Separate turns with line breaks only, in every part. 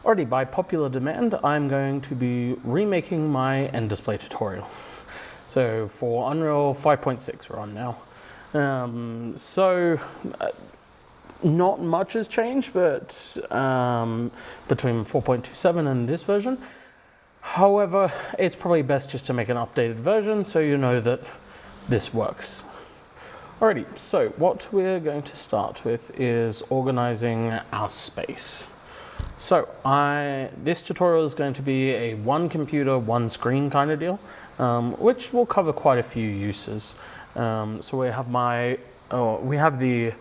Alrighty, by popular demand, I'm going to be remaking my nDisplay tutorial. So for Unreal 5.6 we're on now. Not much has changed, but between 4.27 and this version. However, it's probably best just to make an updated version so you know that this works. Alrighty, so what we're going to start with is organizing our space. So this tutorial is going to be a one computer, one screen kind of deal, which will cover quite a few uses. So we have the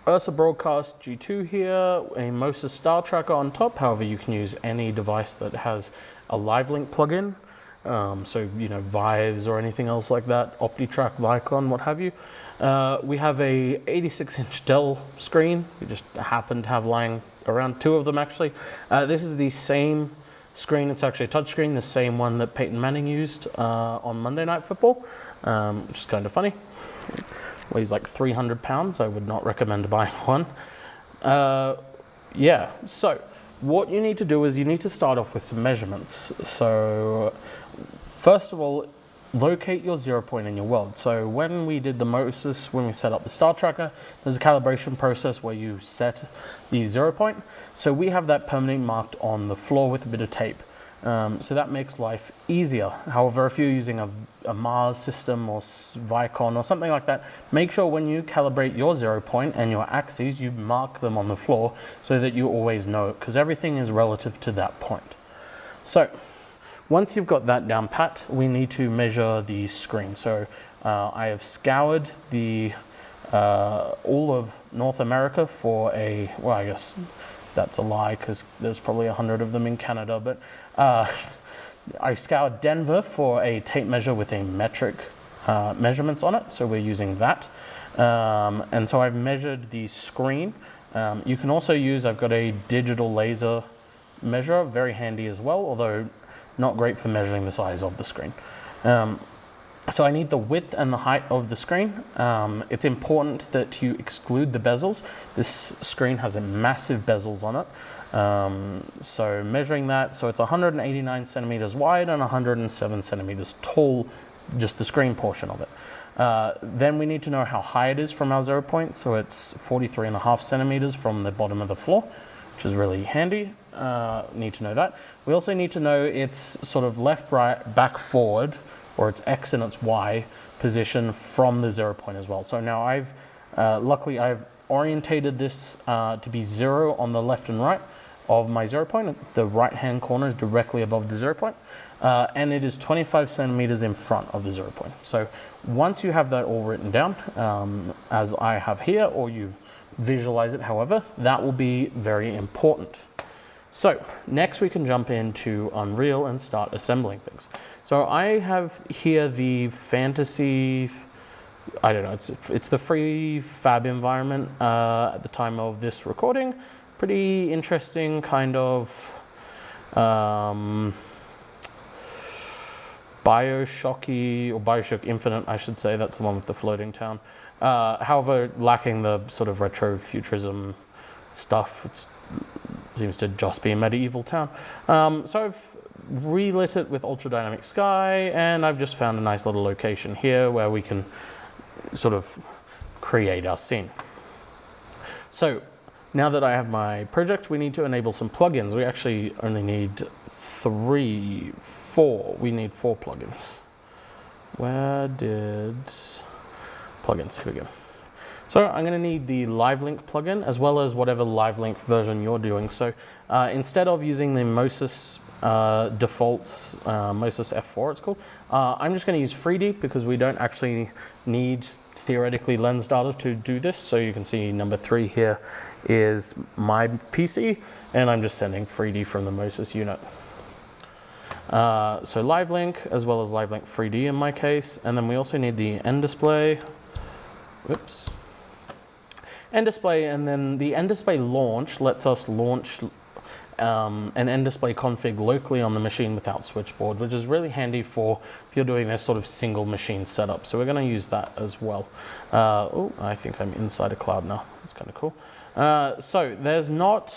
Ursa Broadcast G2 here, a Moses Star Tracker on top. However, you can use any device that has a LiveLink plugin. So, you know, Vives or anything else like that, OptiTrack, Vicon, what have you. We have a 86-inch Dell screen. We just happen to have lying around, two of them actually. This is the same screen, it's actually a touchscreen, the same one that Peyton Manning used on Monday Night Football, which is kind of funny. Weighs like 300 pounds, I would not recommend buying one. Yeah, so what you need to do is you need to start off with some measurements. So first of all, locate your 0 point in your world. So when we did the Moses, when we set up the Star Tracker, there's a calibration process where you set the 0 point. So we have that permanently marked on the floor with a bit of tape. So that makes life easier. However, if you're using a Mars system or Vicon or something like that, make sure when you calibrate your 0 point and your axes, you mark them on the floor so that you always know it, because everything is relative to that point. So once you've got that down pat, we need to measure the screen. So I have scoured all of North America for well, I guess that's a lie because there's probably 100 of them in Canada, but I scoured Denver for a tape measure with a metric measurements on it, so we're using that. And so I've measured the screen. You can also use, I've got a digital laser measure, very handy as well, although not great for measuring the size of the screen. So I need the width and the height of the screen. It's important that you exclude the bezels. This screen has a massive bezels on it. So measuring that, so it's 189 centimeters wide and 107 centimeters tall, just the screen portion of it. Then we need to know how high it is from our 0 point. So it's 43.5 centimeters from the bottom of the floor, which is really handy. Need to know that. We also need to know its sort of left, right, back, forward, or its X and its Y position from the 0 point as well. So now luckily I've orientated this to be 0 on the left and right of my 0 point. The right hand corner is directly above the 0 point, and it is 25 centimeters in front of the 0 point. So once you have that all written down, as I have here, or you visualize it however, that will be very important. So next we can jump into Unreal and start assembling things. So I have here the fantasy, I don't know, it's the free fab environment at the time of this recording. Pretty interesting kind of Bioshocky, or Bioshock Infinite, I should say. That's the one with the floating town. However, lacking the sort of retro futurism stuff. It seems to just be a medieval town. So I've relit it with ultra dynamic sky, and I've just found a nice little location here where we can sort of create our scene. So now that I have my project, we need to enable some plugins. We actually only need four. We need 4 plugins. Where did plugins? Here we go. So I'm going to need the LiveLink plugin as well as whatever LiveLink version you're doing. So instead of using the Moses default, Moses F4 it's called, I'm just going to use 3D because we don't actually need theoretically lens data to do this. So you can see number 3 here is my PC, and I'm just sending 3D from the Moses unit. So LiveLink as well as LiveLink 3D in my case, and then we also need the nDisplay. Whoops. nDisplay, and then the nDisplay launch lets us launch an nDisplay config locally on the machine without switchboard, which is really handy for if you're doing this sort of single machine setup. So we're going to use that as well. Oh, I think I'm inside a cloud now. That's kind of cool. So there's not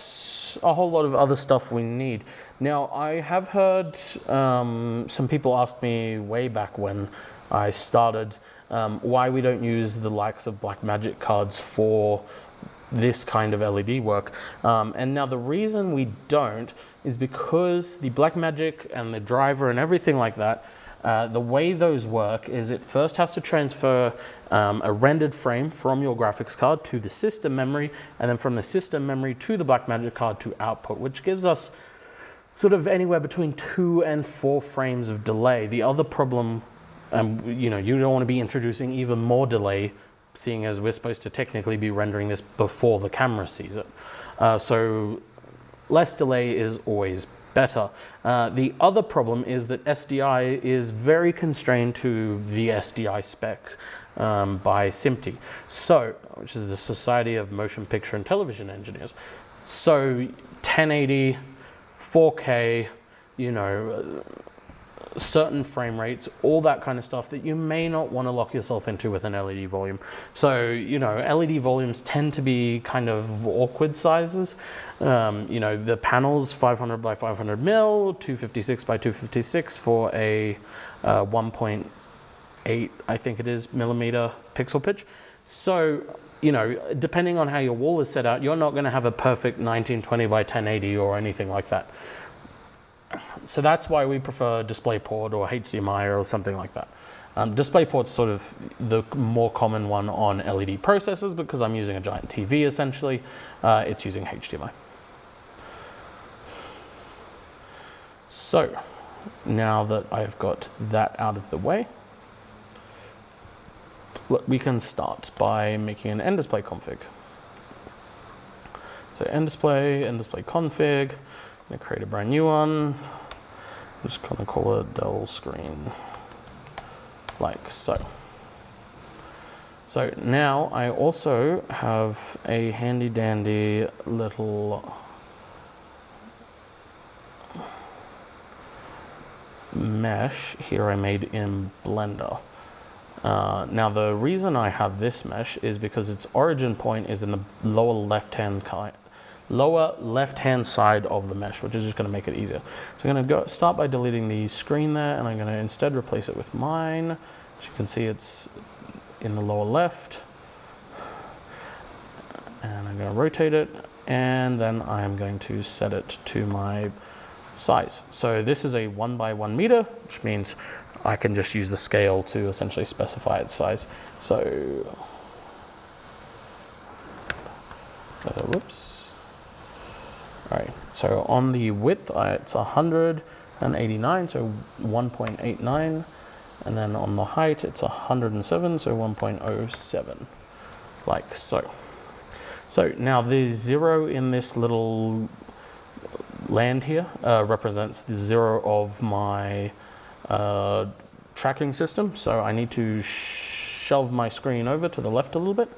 a whole lot of other stuff we need. Now, I have heard some people ask me way back when I started why we don't use the likes of Blackmagic cards for this kind of LED work. And now the reason we don't is because the Blackmagic and the driver and everything like that, the way those work is it first has to transfer a rendered frame from your graphics card to the system memory, and then from the system memory to the Blackmagic card to output, which gives us sort of anywhere between 2 and 4 frames of delay. The other problem, you know, you don't want to be introducing even more delay, seeing as we're supposed to technically be rendering this before the camera sees it. So less delay is always better. The other problem is that SDI is very constrained to the SDI spec by SMPTE, which is the Society of Motion Picture and Television Engineers. So 1080, 4K, you know, certain frame rates, all that kind of stuff that you may not want to lock yourself into with an LED volume. So, you know, LED volumes tend to be kind of awkward sizes. You know, the panels 500 by 500 mil, 256 by 256 for a 1.8, I think it is, millimeter pixel pitch. So, you know, depending on how your wall is set out, you're not going to have a perfect 1920 by 1080 or anything like that. So that's why we prefer DisplayPort or HDMI or something like that. DisplayPort's sort of the more common one on LED processors because I'm using a giant TV essentially. It's using HDMI. So now that I've got that out of the way, we can start by making an nDisplay config. So nDisplay config. I'm going to create a brand new one. I'm just going to call it Dell screen, like so. So now I also have a handy dandy little mesh here I made in Blender. Now the reason I have this mesh is because its origin point is in the lower left-hand side of the mesh, which is just going to make it easier. So I'm going to start by deleting the screen there, and I'm going to instead replace it with mine. As you can see, it's in the lower left. And I'm going to rotate it, and then I'm going to set it to my size. So this is a 1 by 1 meter, which means I can just use the scale to essentially specify its size. So, whoops. All right, so on the width, it's 189, so 1.89. And then on the height, it's 107, so 1.07, like so. So now the 0 in this little land here represents the 0 of my tracking system. So I need to shelve my screen over to the left a little bit.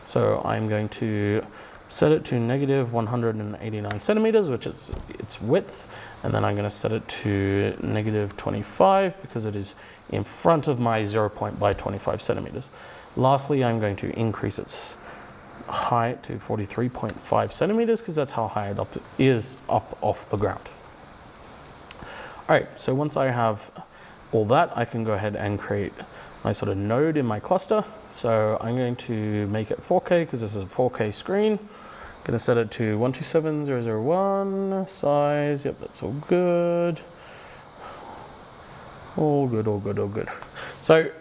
So I'm going to set it to negative 189 centimeters, which is its width. And then I'm going to set it to negative 25 because it is in front of my 0 point by 25 centimeters. Lastly, I'm going to increase its height to 43.5 centimeters because that's how high it is up off the ground. All right, so once I have all that, I can go ahead and create my sort of node in my cluster. So I'm going to make it 4K because this is a 4K screen. I'm going to set it to 127001 size. Yep, that's all good. All good, all good, all good. So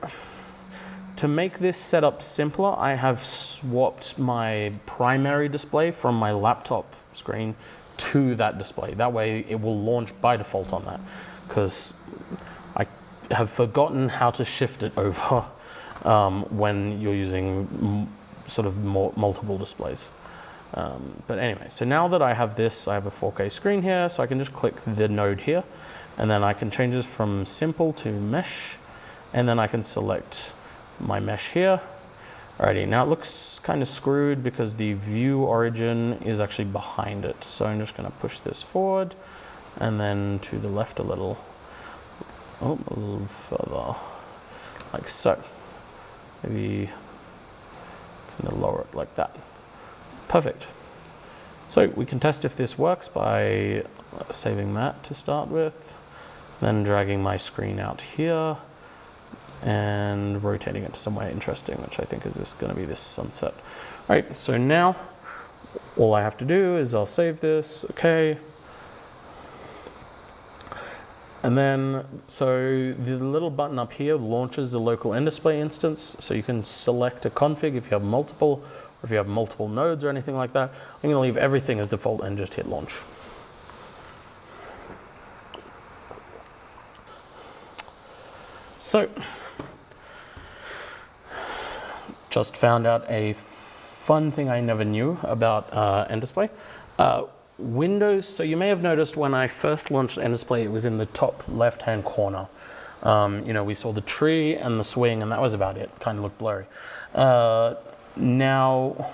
to make this setup simpler, I have swapped my primary display from my laptop screen to that display. That way it will launch by default on that, because I have forgotten how to shift it over when you're using sort of multiple displays. But anyway, so now that I have this, I have a 4K screen here, so I can just click the node here, and then I can change this from simple to mesh, and then I can select my mesh here. Alrighty, now it looks kind of screwed because the view origin is actually behind it. So I'm just going to push this forward and then to the left a little further, like so. Maybe kind of lower it like that. Perfect. So we can test if this works by saving that to start with, then dragging my screen out here and rotating it to somewhere interesting, which I think is going to be this sunset. All right, so now all I have to do is I'll save this, okay. And then, so the little button up here launches the local nDisplay instance, so you can select a config if you have multiple, or if you have multiple nodes or anything like that. I'm gonna leave everything as default and just hit launch. So, just found out a fun thing I never knew about nDisplay. Windows, so you may have noticed when I first launched nDisplay, it was in the top left-hand corner. You know, we saw the tree and the swing, and that was about it. Kind of looked blurry. Now,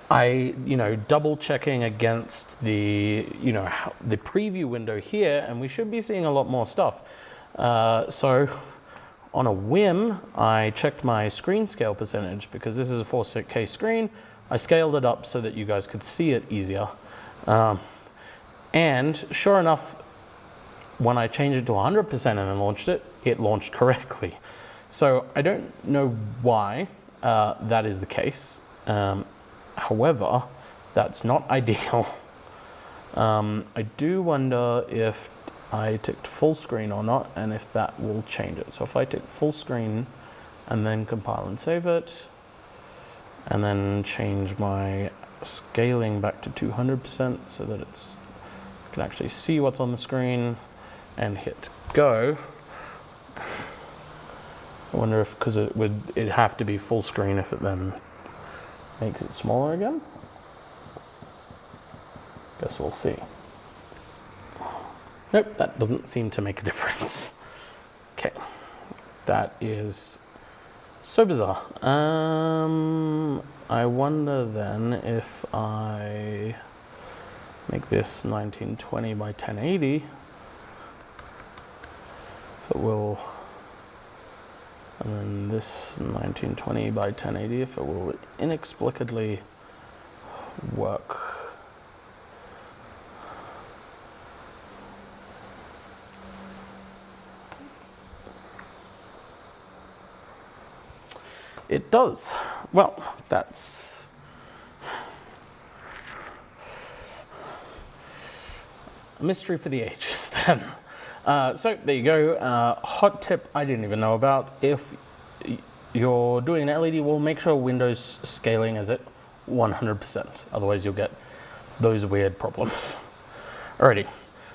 double checking against the, the preview window here, and we should be seeing a lot more stuff. So, on a whim, I checked my screen scale percentage because this is a 4K screen. I scaled it up so that you guys could see it easier. And sure enough, when I changed it to 100% and then launched it, it launched correctly. So I don't know why that is the case. However, that's not ideal. I do wonder if I ticked full screen or not, and if that will change it. So if I tick full screen and then compile and save it, and then change my scaling back to 200% so that it's can actually see what's on the screen, and hit go. I wonder if, because it'd have to be full screen if it then makes it smaller again. Guess we'll see. Nope, that doesn't seem to make a difference. Okay, that is so bizarre. I wonder then if I make this 1920 by 1080, if it will, and then this 1920 by 1080, if it will inexplicably work. It does. Well, that's a mystery for the ages then. So there you go. Hot tip I didn't even know about. If you're doing an LED wall, make sure Windows scaling is at 100%. Otherwise you'll get those weird problems. Alrighty.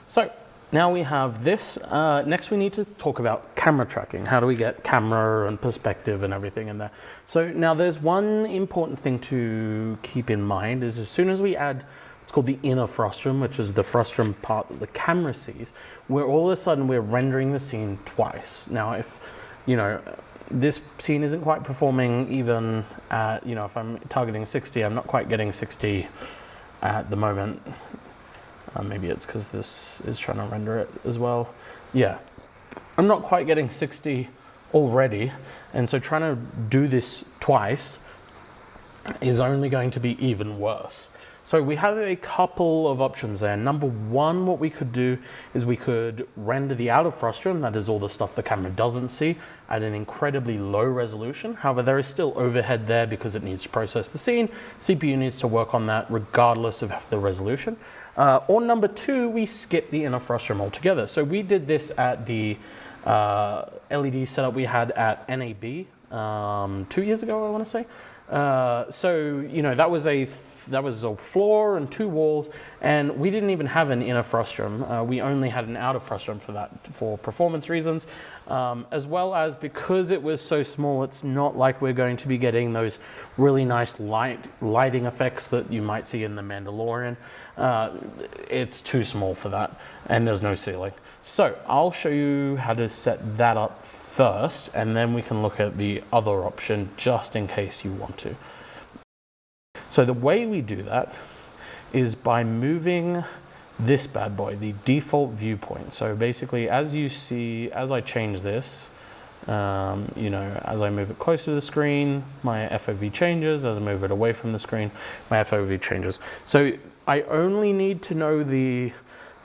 So now we have this. Next we need to talk about camera tracking. How do we get camera and perspective and everything in there? So now there's one important thing to keep in mind is as soon as we add what's called the inner frustum, which is the frustum part that the camera sees, where all of a sudden we're rendering the scene twice. Now if, this scene isn't quite performing even at, if I'm targeting 60, I'm not quite getting 60 at the moment. Maybe it's because this is trying to render it as well. Yeah, I'm not quite getting 60 already, and so trying to do this twice is only going to be even worse. So we have a couple of options there. Number one, what we could do is we could render the outer frustum, that is all the stuff the camera doesn't see, at an incredibly low resolution. However, there is still overhead there because it needs to process the scene. CPU needs to work on that regardless of the resolution. Or number two, we skip the inner frustum altogether. So we did this at the LED setup we had at NAB 2 years ago, I want to say. That was a floor and two walls, and we didn't even have an inner frustum. We only had an outer frustum for that, for performance reasons, as well as because it was so small, it's not like we're going to be getting those really nice lighting effects that you might see in The Mandalorian. It's too small for that, and there's no ceiling. So I'll show you how to set that up first, and then we can look at the other option just in case you want to. So the way we do that is by moving this bad boy, the default viewpoint. So basically, as you see, as I change this, You know, as I move it closer to the screen, my FOV changes. As I move it away from the screen, my FOV changes. So I only need to know the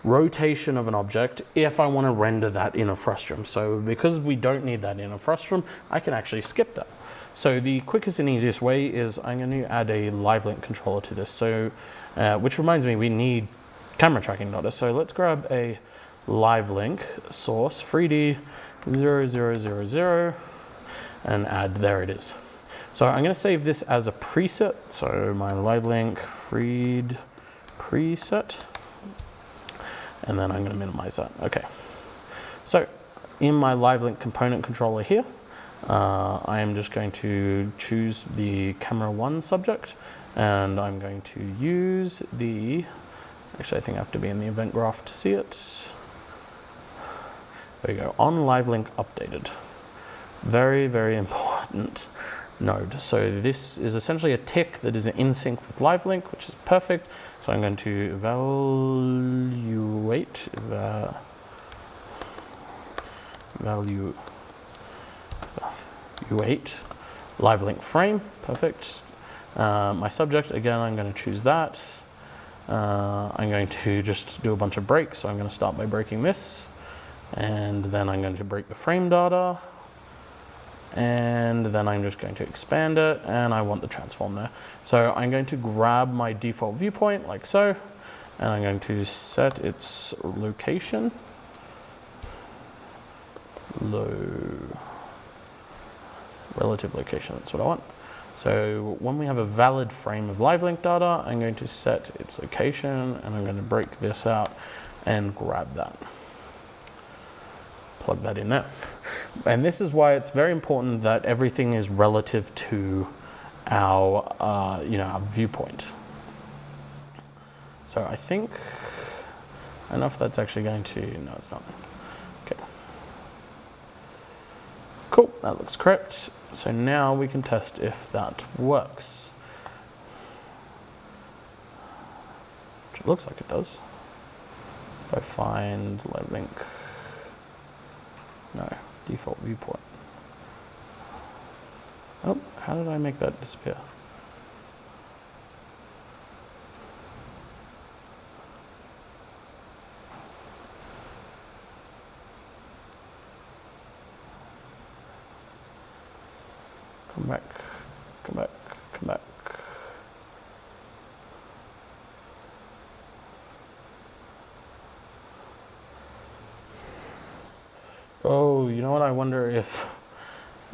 rotation of an object if I want to render that in a frustum. So because we don't need that in a frustum, I can actually skip that. So the quickest and easiest way is I'm going to add a live link controller to this. So, which reminds me, we need camera tracking data. So let's grab a live link source 3D 0000 and add, there it is. So I'm going to save this as a preset. So my live link freed preset, and then I'm going to minimize that. Okay. So in my live link component controller here, I am just going to choose the camera 1 subject, and I'm going to use the, actually I think I have to be in the event graph to see it. There you go, on live link updated. Very, very important node. So this is essentially a tick that is in sync with live link, which is perfect. So I'm going to evaluate live link frame, perfect. My subject, again, I'm going to choose that. I'm going to just do a bunch of breaks. So I'm going to start by breaking this, and then I'm going to break the frame data, and then I'm just going to expand it, and I want the transform there. So I'm going to grab my default viewpoint like so, and I'm going to set its location, relative location, that's what I want. So when we have a valid frame of live link data, I'm going to set its location, and I'm going to break this out and grab that. Plug that in there. And this is why it's very important that everything is relative to our, our viewpoint. So I think, I don't know if that's actually going to, no, it's not. Okay. Cool, that looks correct. So now we can test if that works. Which it looks like it does. If I find live link, no, default viewport. Oh, how did I make that disappear? Come back, come back, come back. Oh, you know what? I wonder if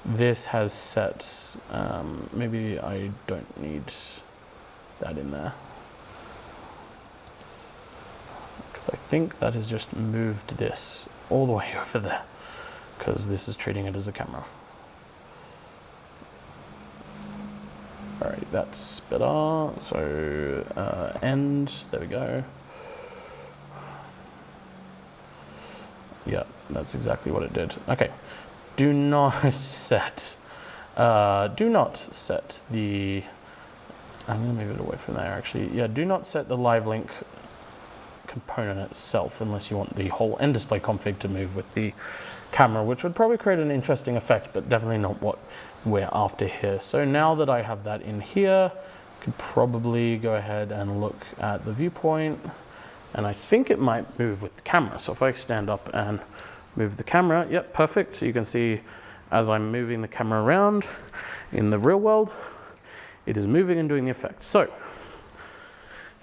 this has set, maybe I don't need that in there. Because I think that has just moved this all the way over there, because this is treating it as a camera. All right, that's better. So end, there we go. Yeah, that's exactly what it did. Okay, do not set the, I'm gonna move it away from there actually. Yeah, do not set the live link component itself unless you want the whole nDisplay config to move with the camera, which would probably create an interesting effect, but definitely not what we're after here. So now that I have that in here, I could probably go ahead and look at the viewpoint, and I think it might move with the camera. So if I stand up and move the camera, yep, perfect. So you can see as I'm moving the camera around in the real world, it is moving and doing the effect. So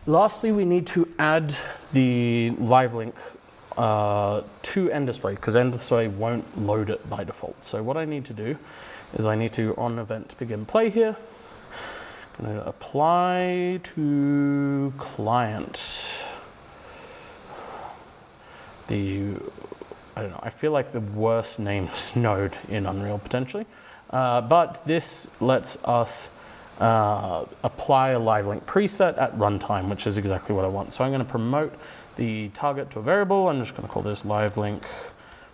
lastly, we need to add the live link to nDisplay, because nDisplay won't load it by default. So what I need to do is I need to, on event begin play here, I'm going to apply to client. I don't know, I feel like the worst named node in Unreal potentially, but this lets us apply a live link preset at runtime, which is exactly what I want. So I'm going to promote the target to a variable. I'm just going to call this live link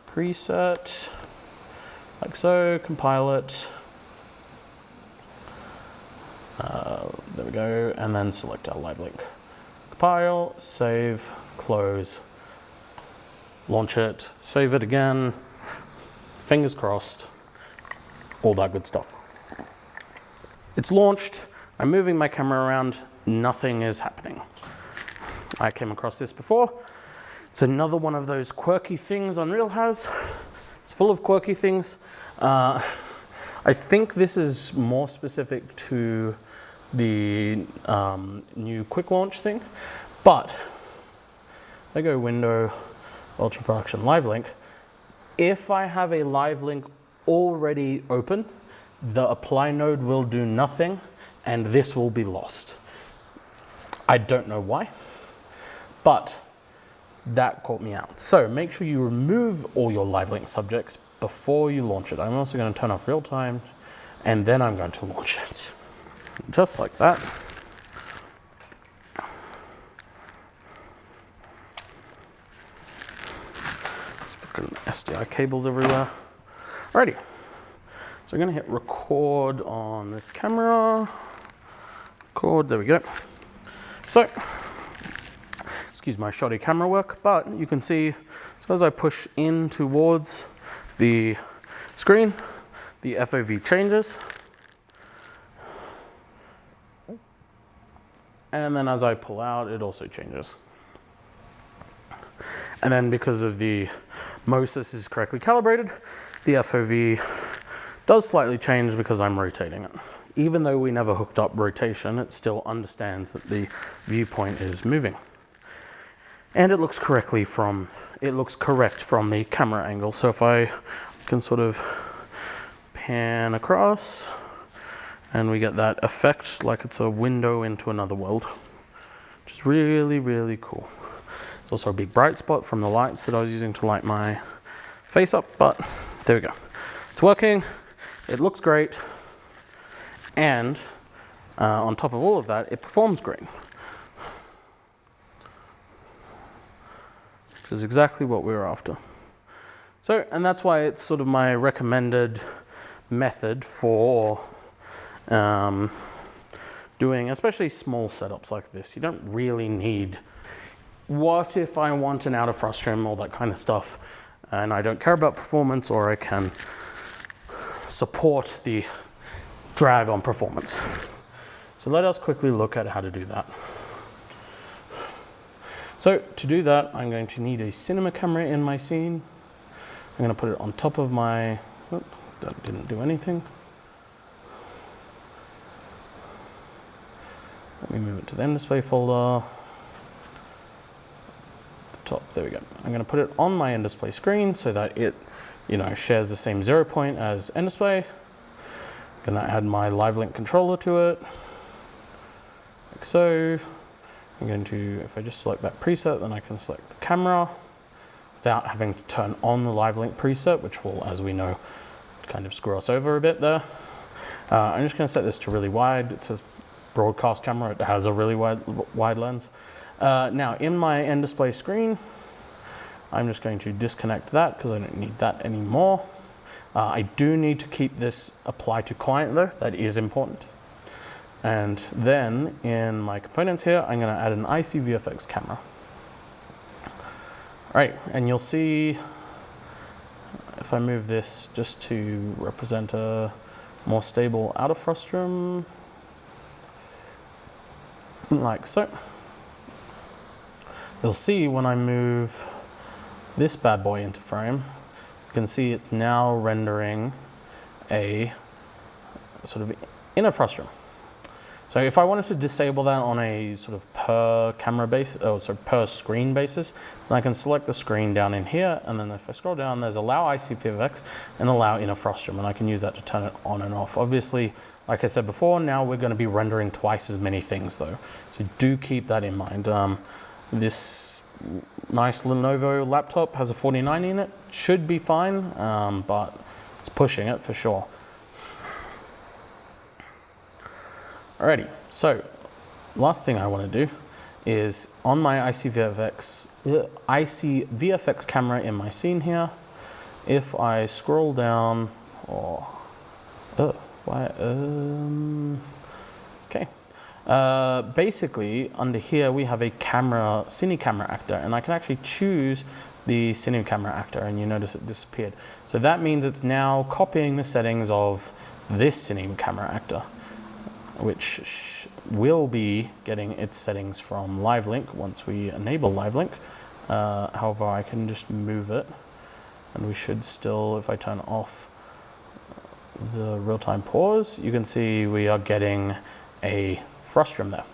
preset, like so, compile it. There we go, and then select our live link. Compile, save, close, launch it, save it again, fingers crossed. all that good stuff. It's launched, I'm moving my camera around, nothing is happening. I came across this before. It's another one of those quirky things Unreal has. It's full of quirky things. I think this is more specific to the new quick launch thing, but I go window, Ultra Production Live Link. If I have a live link already open, the apply node will do nothing and this will be lost. I don't know why, but that caught me out. So make sure you remove all your live link subjects before you launch it. I'm also going to turn off real time and then I'm going to launch it. Just like that. There's fucking SDI cables everywhere. Alrighty. So I'm going to hit record on this camera. Record, there we go. So, excuse my shoddy camera work, but you can see, so as I push in towards the screen, the FOV changes. And then as I pull out, it also changes. And then because of the MOSIS is correctly calibrated, the FOV does slightly change because I'm rotating it. Even though we never hooked up rotation, it still understands that the viewpoint is moving. And it looks correct from the camera angle. So if I can sort of pan across, and we get that effect like it's a window into another world, which is really, really cool. There's also a big bright spot from the lights that I was using to light my face up, but there we go. It's working. It looks great, and on top of all of that, it performs great, which is exactly what we were after. So, and that's why it's sort of my recommended method for doing especially small setups like this. You don't really need, what if I want an out of frustum, all that kind of stuff, and I don't care about performance, or I can support the drag on performance. So let us quickly look at how to do that. So to do that, I'm going to need a cinema camera in my scene. I'm going to put it on top of my, oh, that didn't do anything. Let me move it to the nDisplay folder. The top, there we go. I'm going to put it on my nDisplay screen so that it, shares the same 0 point as nDisplay. I'm going to add my live link controller to it, like so. I'm going to, if I just select that preset, then I can select the camera without having to turn on the live link preset, which will, as we know, kind of screw us over a bit there. I'm just going to set this to really wide. It says broadcast camera. It has a really wide lens. Now in my nDisplay screen, I'm just going to disconnect that because I don't need that anymore. I do need to keep this apply to client though. That is important. And then in my components here, I'm going to add an ICVFX camera. All right, and you'll see if I move this just to represent a more stable out of frustum, like so. You'll see when I move this bad boy into frame, you can see it's now rendering a sort of inner frustum. So if I wanted to disable that on a sort of per camera basis, per screen basis, then I can select the screen down in here, and then if I scroll down, there's allow ICVFX and allow inner frustum, and I can use that to turn it on and off. Obviously, like I said before, now we're going to be rendering twice as many things though, so do keep that in mind. This nice Lenovo laptop has a 4090 in it, should be fine, but it's pushing it for sure. Alrighty, so last thing I want to do is on my ICVFX camera in my scene here, if I scroll down, okay. Basically under here we have a camera, cine camera actor, and I can actually choose the cine camera actor, and you notice it disappeared. So that means it's now copying the settings of this cine camera actor, which will be getting its settings from LiveLink once we enable LiveLink. However, I can just move it, and we should still, if I turn off the real-time pause, you can see we are getting a frustum there.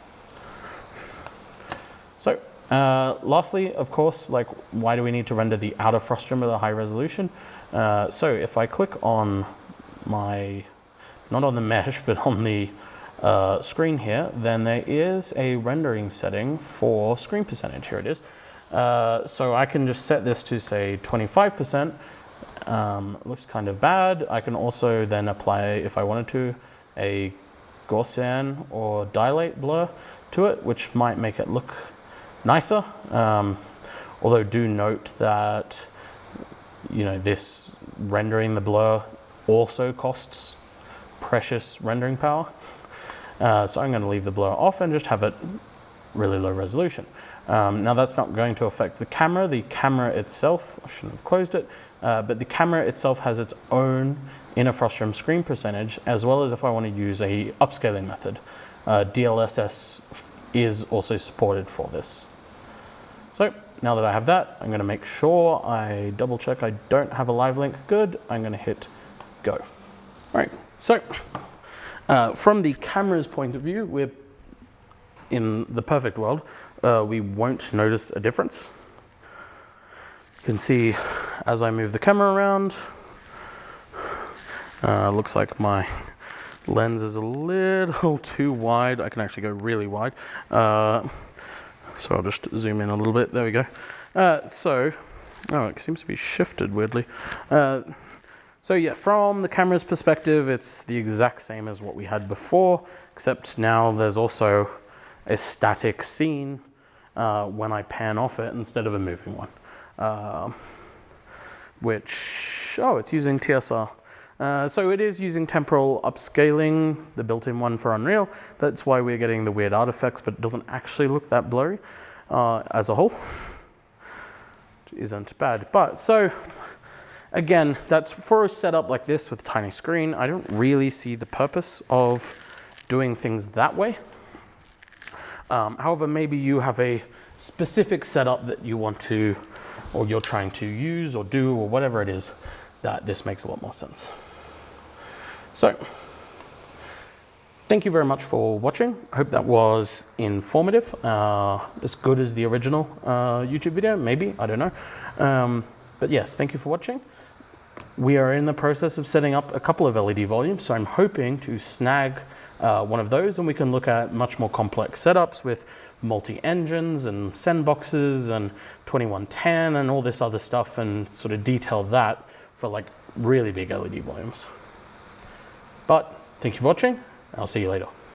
So lastly, of course, like, why do we need to render the outer frustum at a high resolution? So if I click on my, not on the mesh, but on the screen here, then there is a rendering setting for screen percentage. Here it is. So I can just set this to, say, 25%. Looks kind of bad. I can also then apply, if I wanted to, a Gaussian or dilate blur to it, which might make it look nicer. Although do note that, you know, this rendering the blur also costs precious rendering power. So I'm going to leave the blur off and just have it really low resolution. Now that's not going to affect the camera. The camera itself, I shouldn't have closed it, but the camera itself has its own inner frustum screen percentage, as well as if I want to use a upscaling method. DLSS is also supported for this. So now that I have that, I'm going to make sure I double check I don't have a LiveLink. Good. I'm going to hit go. All right. So from the camera's point of view, we're in the perfect world. We won't notice a difference. You can see as I move the camera around, looks like my lens is a little too wide. I can actually go really wide. So I'll just zoom in a little bit. There we go. Oh, it seems to be shifted weirdly. So yeah, from the camera's perspective, it's the exact same as what we had before, except now there's also a static scene when I pan off it instead of a moving one. It's using TSR. So it is using temporal upscaling, the built-in one for Unreal. That's why we're getting the weird artifacts, but it doesn't actually look that blurry as a whole. Which isn't bad. But so, again, that's for a setup like this with a tiny screen. I don't really see the purpose of doing things that way. However, maybe you have a specific setup that you want to, or you're trying to use or do, or whatever it is, that this makes a lot more sense. So, thank you very much for watching. I hope that was informative, as good as the original YouTube video, maybe, I don't know. But yes, thank you for watching. We are in the process of setting up a couple of LED volumes, so I'm hoping to snag one of those, and we can look at much more complex setups with multi-engines and send boxes and 2110 and all this other stuff, and sort of detail that for like really big LED volumes. But thank you for watching. I'll see you later.